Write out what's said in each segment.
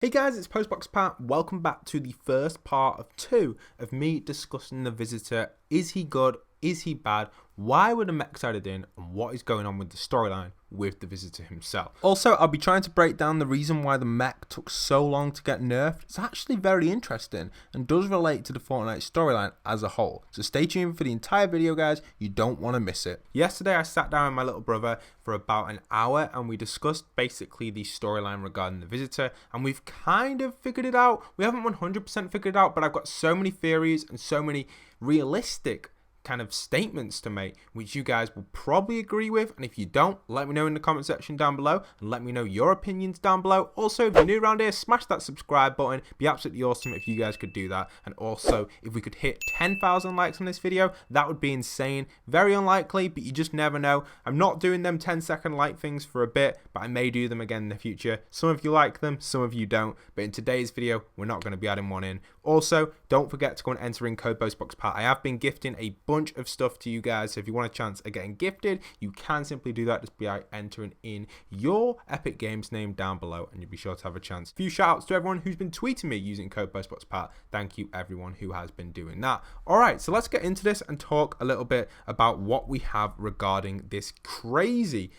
Hey guys, it's postboxpat. Welcome back to the first part of 2 of me discussing the visitor. Is he good? Is he bad? Why were the mechs added in? And what is going on with the storyline with the visitor himself? Also, I'll be trying to break down the reason why the mech took so long to get nerfed. It's actually very interesting and does relate to the Fortnite storyline as a whole. So stay tuned for the entire video, guys. You don't want to miss it. Yesterday, I sat down with my little brother for about an hour and we discussed basically the storyline regarding the visitor, and we've kind of figured it out. We haven't 100% figured it out, but I've got so many theories and so many realistic kind of statements to make which you guys will probably agree with, and if you don't, let me know in the comment section down below and let me know your opinions down below. Also, if you're new around here, smash that subscribe button. It'd be absolutely awesome if you guys could do that, and also if we could hit 10,000 likes on this video, that would be insane. Very unlikely, but you just never know. I'm not doing them 10-second like things for a bit, but I may do them again in the future. Some of you like them, some of you don't, but in today's video we're not going to be adding one in. Also, don't forget to go and enter in code postboxpat. I have been gifting a bunch of stuff to you guys, so if you want a chance at getting gifted, you can simply do that just by entering in your Epic Games name down below, and you'll be sure to have a chance. A few shout outs to everyone who's been tweeting me using code postboxpat. Thank you everyone who has been doing that. Alright, so let's get into this and talk a little bit about what we have regarding this crazy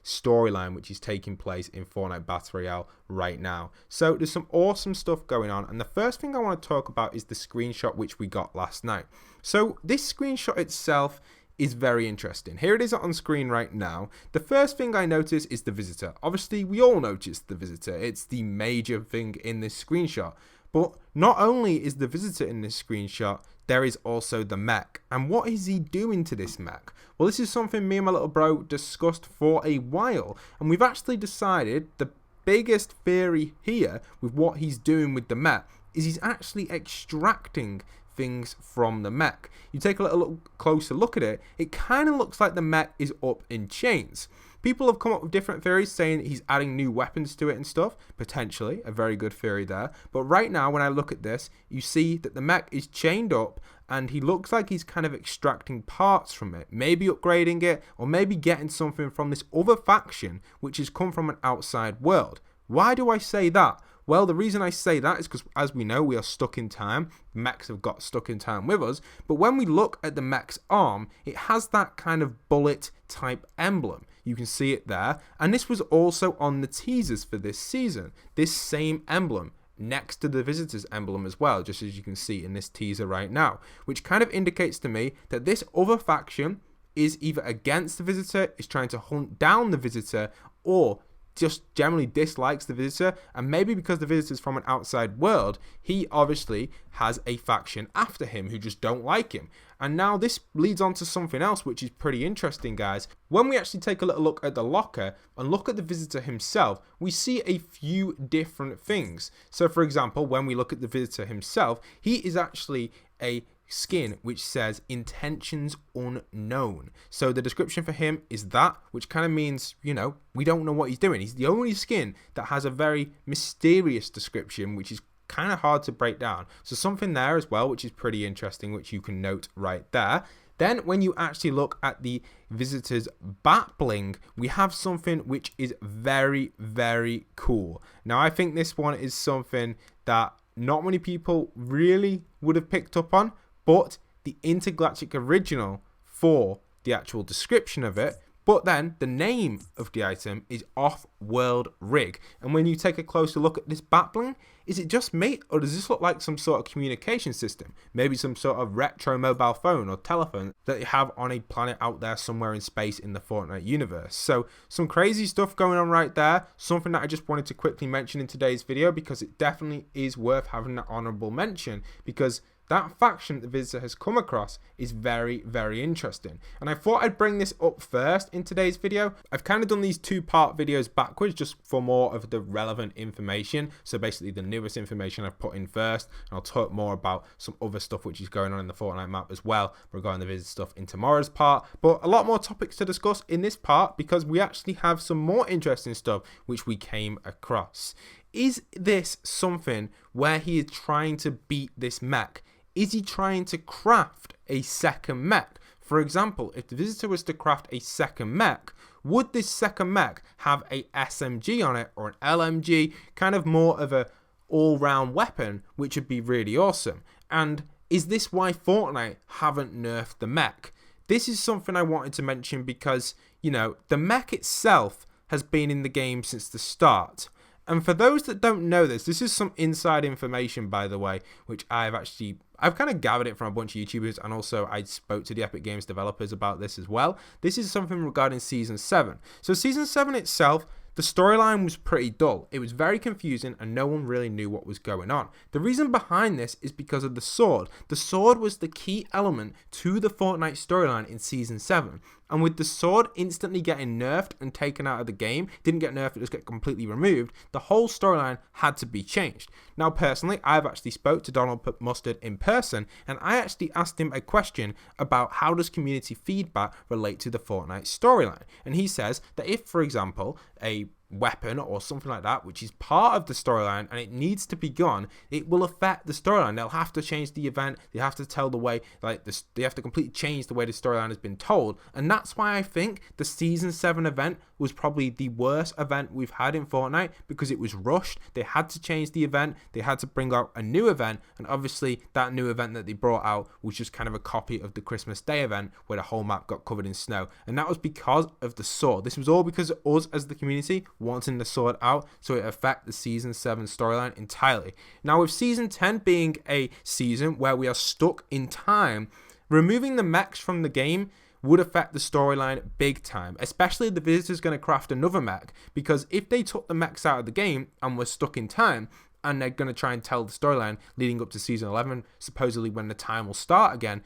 storyline which is taking place in Fortnite Battle Royale right now. So there's some awesome stuff going on, and the first thing I want to talk about is the screenshot which we got last night. So this screenshot itself is very interesting. Here it is on screen right now. The first thing I notice is the visitor. Obviously we all noticed the visitor. It's the major thing in this screenshot. But not only is the visitor in this screenshot, there is also the mech. And what is he doing to this mech? Well, this is something me and my little bro discussed for a while, and we've actually decided the biggest theory here with what he's doing with the mech is he's actually extracting things from the mech. You take a little closer look at it, it kind of looks like the mech is up in chains. People have come up with different theories saying that he's adding new weapons to it and stuff. Potentially, a very good theory there. But right now, when I look at this, you see that the mech is chained up and he looks like he's kind of extracting parts from it. Maybe upgrading it, or maybe getting something from this other faction which has come from an outside world. Why do I say that? Well, the reason I say that is because, as we know, we are stuck in time. Mechs have got stuck in time with us. But when we look at the mech's arm, it has that kind of bullet type emblem. You can see it there. And this was also on the teasers for this season. This same emblem next to the visitor's emblem as well, just as you can see in this teaser right now, which kind of indicates to me that this other faction is either against the visitor, is trying to hunt down the visitor, or just generally dislikes the visitor. And maybe because the visitor's from an outside world, he obviously has a faction after him who just don't like him. And now this leads on to something else which is pretty interesting, guys. When we actually take a little look at the locker and look at the visitor himself, we see a few different things. So for example, when we look at the visitor himself, he is actually a skin which says intentions unknown. So the description for him is that, which kind of means, you know, we don't know what he's doing. He's the only skin that has a very mysterious description, which is kind of hard to break down. So something there as well, which is pretty interesting, which you can note right there. Then when you actually look at the visitor's bat bling, we have something which is very cool. Now I think this one is something that not many people really would have picked up on, but the intergalactic original for the actual description of it. But then the name of the item is Off-World Rig. And when you take a closer look at this bat bling, is it just me, or does this look like some sort of communication system? Maybe some sort of retro mobile phone or telephone that you have on a planet out there somewhere in space in the Fortnite universe. So some crazy stuff going on right there. Something that I just wanted to quickly mention in today's video, because it definitely is worth having an honorable mention, because that faction that the visitor has come across is very interesting. And I thought I'd bring this up first in today's video. I've kind of done these two-part videos backwards just for more of the relevant information. So basically the newest information I've put in first, and I'll talk more about some other stuff which is going on in the Fortnite map as well regarding the visitor stuff in tomorrow's part. But a lot more topics to discuss in this part, because we actually have some more interesting stuff which we came across. Is this something where he is trying to beat this mech? Is he trying to craft a second mech? For example, if the visitor was to craft a second mech, would this second mech have a SMG on it or an LMG, kind of more of a all-round weapon, which would be really awesome. And is this why Fortnite haven't nerfed the mech? This is something I wanted to mention because, you know, the mech itself has been in the game since the start. And for those that don't know this is some inside information, by the way, which I've kind of gathered it from a bunch of YouTubers, and also I spoke to the Epic Games developers about this as well. This is something regarding Season 7. So Season 7 itself, the storyline was pretty dull. It was very confusing and no one really knew what was going on. The reason behind this is because of the sword. The sword was the key element to the Fortnite storyline in Season 7. And with the sword instantly getting nerfed and taken out of the game, didn't get nerfed, it just got completely removed, the whole storyline had to be changed. Now personally, I've actually spoke to Donald Mustard in person, and I actually asked him a question about how does community feedback relate to the Fortnite storyline. And he says that if, for example, a weapon or something like that, which is part of the storyline and it needs to be gone, it will affect the storyline. They'll have to change the event, they have to tell the way, like this, they have to completely change the way the storyline has been told. And that's why I think the Season 7 event was probably the worst event we've had in Fortnite, because it was rushed. They had to change the event, they had to bring out a new event, and obviously that new event that they brought out was just kind of a copy of the Christmas Day event where the whole map got covered in snow. And that was because of the sword. This was all because of us as the community wanting the sword out, so it affected the Season 7 storyline entirely. Now with Season 10 being a season where we are stuck in time, removing the mechs from the game would affect the storyline big time, especially if the visitor's going to craft another mech, because if they took the mechs out of the game and we're stuck in time, and they're going to try and tell the storyline leading up to Season 11, supposedly when the time will start again,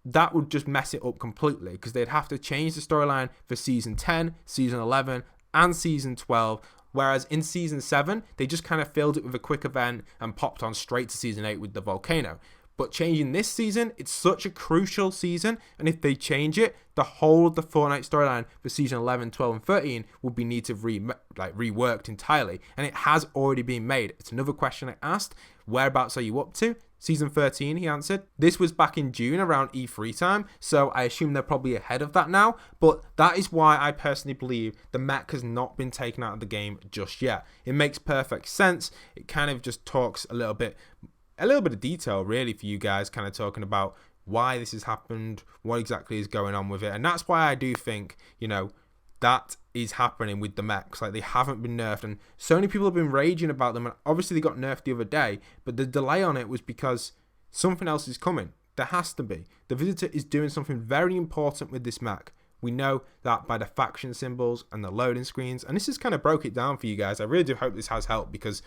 that would just mess it up completely, because they'd have to change the storyline for Season 10, Season 11, and Season 12, whereas in Season 7, they just kind of filled it with a quick event and popped on straight to Season 8 with the volcano. But changing this season, it's such a crucial season, and if they change it, the whole of the Fortnite storyline for Season 11, 12, and 13 will be need to reworked entirely, and it has already been made. It's another question I asked, whereabouts are you up to? Season 13, he answered. This was back in June around E3 time, so I assume they're probably ahead of that now, but that is why I personally believe the mech has not been taken out of the game just yet. It makes perfect sense. It kind of just talks a little bit of detail really for you guys, kind of talking about why this has happened, what exactly is going on with it. And that's why I do think, you know, that is happening with the mechs. Like, they haven't been nerfed, and so many people have been raging about them, and obviously they got nerfed the other day, but the delay on it was because something else is coming. There has to be. The visitor is doing something very important with this mech. We know that by the faction symbols and the loading screens, and this has kind of broke it down for you guys. I really do hope this has helped, because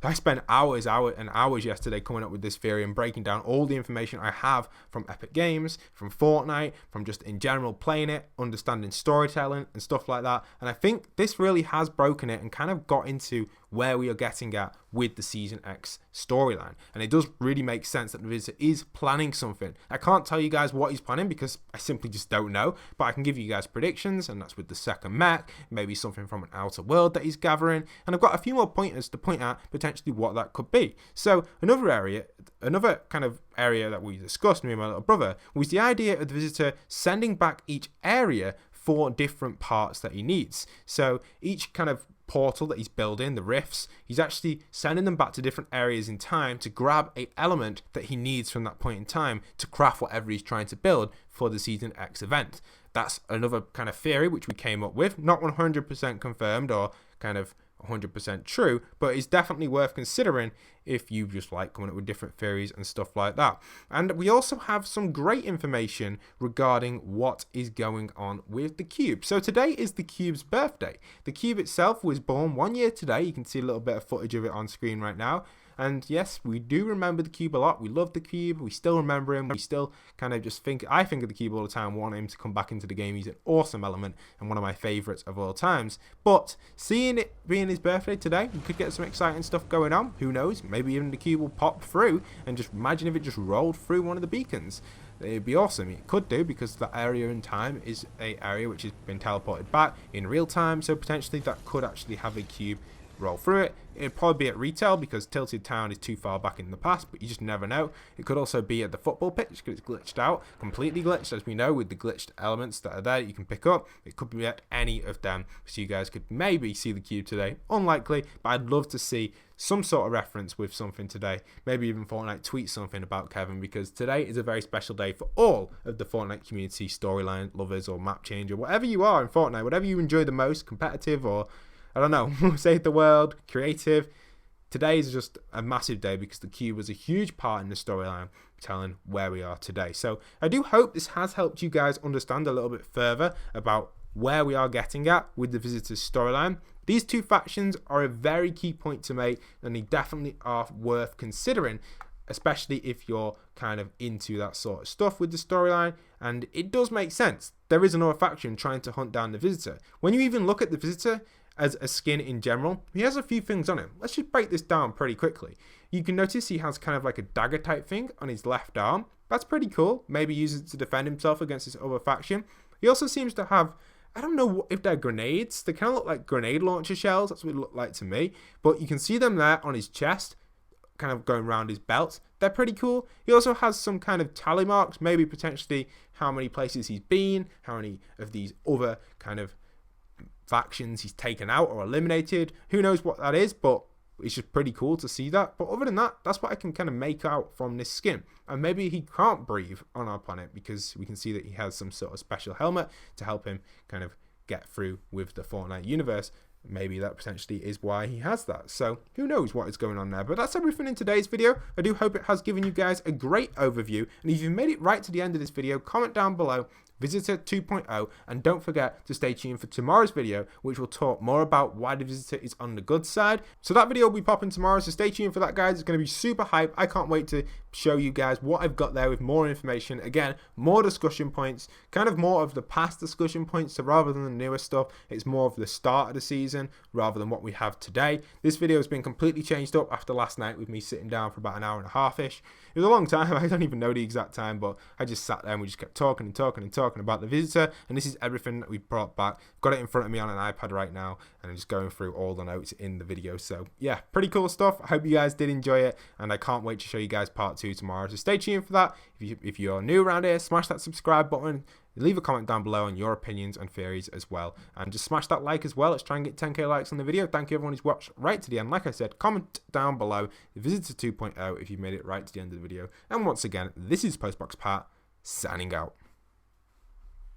I spent hours yesterday coming up with this theory and breaking down all the information I have from Epic Games, from Fortnite, from just in general playing it, understanding storytelling and stuff like that. And I think this really has broken it and kind of got into where we are getting at with the Season X storyline. And it does really make sense that the visitor is planning something. I can't tell you guys what he's planning because I simply just don't know, but I can give you guys predictions, and that's with the second mech, maybe something from an outer world that he's gathering, and I've got a few more pointers to point at potentially what that could be. So another kind of area that we discussed, me and my little brother, was the idea of the visitor sending back each area for different parts that he needs. So each kind of portal that he's building, the rifts, he's actually sending them back to different areas in time to grab a element that he needs from that point in time to craft whatever he's trying to build for the Season X event. That's another kind of theory which we came up with, not 100% confirmed or kind of 100% true, but it's definitely worth considering if you just like coming up with different theories and stuff like that. And we also have some great information regarding what is going on with the cube. So today is the cube's birthday. The cube itself was born 1 year today. You can see a little bit of footage of it on screen right now. And yes, we do remember the cube a lot. We love the cube. We still remember him. We still kind of just I think of the cube all the time, want him to come back into the game. He's an awesome element and one of my favorites of all times. But seeing it being his birthday today, we could get some exciting stuff going on. Who knows? Maybe even the cube will pop through, and just imagine if it just rolled through one of the beacons. It'd be awesome. It could do, because that area in time is a area which has been teleported back in real time, so potentially that could actually have a cube roll through it. It'd probably be at retail because Tilted Town is too far back in the past, but you just never know. It could also be at the football pitch because it's glitched out, completely glitched, as we know, with the glitched elements that are there that you can pick up. It could be at any of them, so you guys could maybe see the cube today. Unlikely, but I'd love to see some sort of reference with something today. Maybe even Fortnite tweet something about Kevin, because today is a very special day for all of the Fortnite community, storyline lovers or map changer, whatever you are in Fortnite, whatever you enjoy the most, competitive or, I don't know, save the world, creative. Today is just a massive day because the cube was a huge part in the storyline telling where we are today. So I do hope this has helped you guys understand a little bit further about where we are getting at with the visitors storyline. These two factions are a very key point to make, and they definitely are worth considering, especially if you're kind of into that sort of stuff with the storyline. And it does make sense. There is another faction trying to hunt down the visitor. When you even look at the visitor as a skin in general, he has a few things on him. Let's just break this down pretty quickly. You can notice he has kind of like a dagger type thing on his left arm. That's pretty cool. Maybe he uses it to defend himself against this other faction. He also seems to have, I don't know if they're grenades. They kind of look like grenade launcher shells. That's what it looked like to me. But you can see them there on his chest, kind of going around his belt. They're pretty cool. He also has some kind of tally marks, maybe potentially how many places he's been, how many of these other kind of factions he's taken out or eliminated. Who knows what that is, but it's just pretty cool to see that. But other than that, that's what I can kind of make out from this skin. And maybe he can't breathe on our planet because we can see that he has some sort of special helmet to help him kind of get through with the Fortnite universe. Maybe that potentially is why he has that. So who knows what is going on there. But that's everything in today's video. I do hope it has given you guys a great overview. And if you've made it right to the end of this video, comment down below Visitor 2.0, and don't forget to stay tuned for tomorrow's video, which will talk more about why the Visitor is on the good side. So that video will be popping tomorrow, so stay tuned for that, guys. It's going to be super hype. I can't wait to show you guys what I've got there with more information. Again, more discussion points, kind of more of the past discussion points, so rather than the newer stuff, it's more of the start of the season rather than what we have today. This video has been completely changed up after last night with me sitting down for about an hour and a half-ish. It was a long time. I don't even know the exact time, but I just sat there and we just kept talking and talking and talking about the Visitor, and this is everything that we brought back. I've got it in front of me on an iPad right now, and I'm just going through all the notes in the video. So yeah, pretty cool stuff. I hope you guys did enjoy it, and I can't wait to show you guys part 2 tomorrow, so stay tuned for that. If you're new around here, smash that subscribe button, leave a comment down below on your opinions and theories as well, and just smash that like as well. Let's try and get 10k likes on the video. Thank you everyone who's watched right to the end. Like I said, comment down below Visitor 2.0 if you made it right to the end of the video. And once again, this is postboxpat signing out.